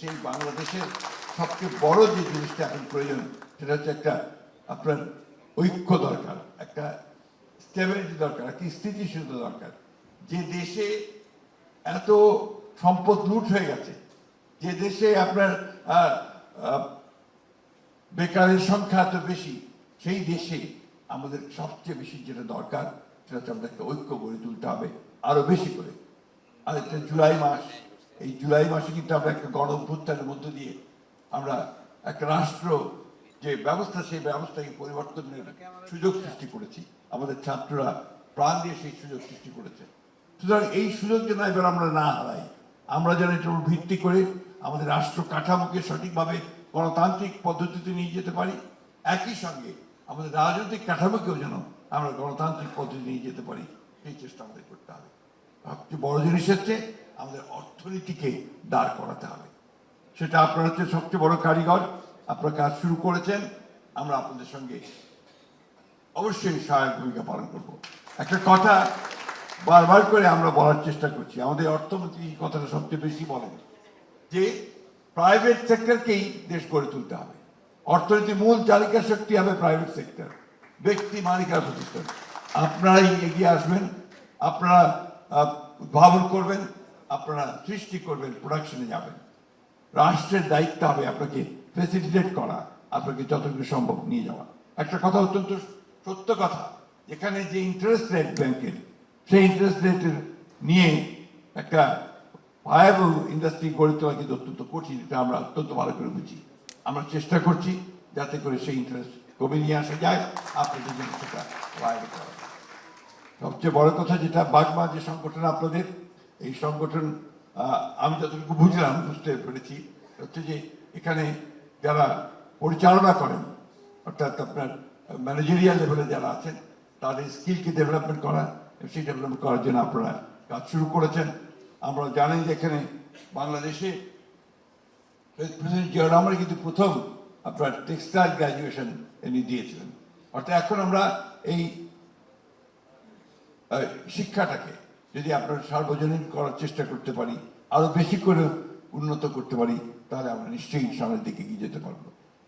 সেই বাংলাদেশের সবচেয়ে বড় যে জিনিসটা এখন প্রয়োজন সেটা হচ্ছে একটা আপনার ঐক্য দরকার, একটা স্টেবিলিটি দরকার, একটা স্থিতিশীলতা দরকার। যে দেশে এত সম্পদ লুট হয়ে গেছে, যে দেশে আপনার বেকারের সংখ্যা এত বেশি, সেই দেশে আমাদের সবচেয়ে বেশি যেটা দরকার সেটা হচ্ছে আমাদেরকে ঐক্য গড়ে তুলতে হবে আরো বেশি করে। আর একটা জুলাই মাস, এই জুলাই মাসে কিন্তু আমরা একটা গণ অভ্যুত্থানের মধ্য দিয়ে আমরা একটা রাষ্ট্র যে ব্যবস্থা, সেই ব্যবস্থাকে পরিবর্তনের সুযোগ সৃষ্টি করেছি। আমাদের ছাত্ররা প্রাণ দিয়ে সেই সুযোগ সৃষ্টি করেছে। সুতরাং এই সুযোগ যেন এবার আমরা না হারাই, আমরা যেন এটার উপর ভিত্তি করে আমাদের রাষ্ট্র কাঠামোকে সঠিকভাবে গণতান্ত্রিক পদ্ধতিতে নিয়ে যেতে পারি, একই সঙ্গে আমাদের রাজনৈতিক কাঠামোকেও যেন আমরা গণতান্ত্রিক পদ্ধতি নিয়ে যেতে পারি, সেই চেষ্টা আমাদের করতে হবে। সবচেয়ে বড় জিনিস হচ্ছে আমাদের অর্থনীতিকে দাঁড় করাতে হবে। সেটা আপনারা হচ্ছে সবচেয়ে বড় কারিগর, আপনারা কাজ শুরু করেছেন, আমরা আপনাদের সঙ্গে অবশ্যই সহায়ক ভূমিকা পালন করব। একটা কথা বারবার করে আমরা বলার চেষ্টা করছি, আমাদের অর্থমন্ত্রী এই কথাটা সবচেয়ে বেশি বলেন যে প্রাইভেট সেক্টরকেই দেশ গড়ে তুলতে হবে। অর্থনীতির মূল চালিকা শক্তি হবে প্রাইভেট সেক্টর, ব্যক্তি মালিকানা প্রতিষ্ঠান। আপনারাই এগিয়ে আসবেন, আপনারা উদ্ভাবন করবেন, আপনারা সৃষ্টি করবেন, প্রোডাকশনে যাবেন। রাষ্ট্রের দায়িত্ব হবে আপনাকে ফেসিলিটেট করা, আপনাকে যতটুকু সম্ভব নিয়ে যাওয়া। একটা কথা অত্যন্ত সত্য কথা, এখানে যে ইন্টারেস্ট রেট ব্যাংকের, সেই ইন্টারেস্ট রেটের নিয়ে একটা ভায়াবল ইন্ডাস্ট্রি গড়ে তোলা কিন্তু অত্যন্ত কঠিন। এটা আমরা অত্যন্ত ভালো করে বুঝি। আমরা চেষ্টা করছি যাতে করে সেই ইন্টারেস্ট কমে নিয়ে আসা যায়, আপনাদের জন্য সেটা ভায়াবল করা। সবচেয়ে বড় কথা যেটা বাগমা যে সংগঠন আপনাদের, এই সংগঠন আমি যতটুকু বুঝলাম, বুঝতে পেরেছি হচ্ছে যে এখানে যারা পরিচালনা করেন, অর্থাৎ আপনার ম্যানেজারিয়াল লেভেলে যারা আছেন, তাদের স্কিলকে ডেভেলপমেন্ট করা, সেই ডেভেলপমেন্ট করার জন্য আপনারা কাজ শুরু করেছেন। আমরা জানি যে এখানে বাংলাদেশে প্রেসিডেন্ট জিয়া রহমান কিন্তু প্রথম আপনার টেক্সটাইল গ্র্যাজুয়েশন এনে দিয়েছিলেন। অর্থাৎ এখন আমরা এই শিক্ষাটাকে যদি আপনার সার্বজনীন করার চেষ্টা করতে পারি, আরো বেশি করে উন্নত করতে পারি, তাহলে আমরা নিশ্চয়ই সামনের দিকে এগিয়ে যেতে পারবো।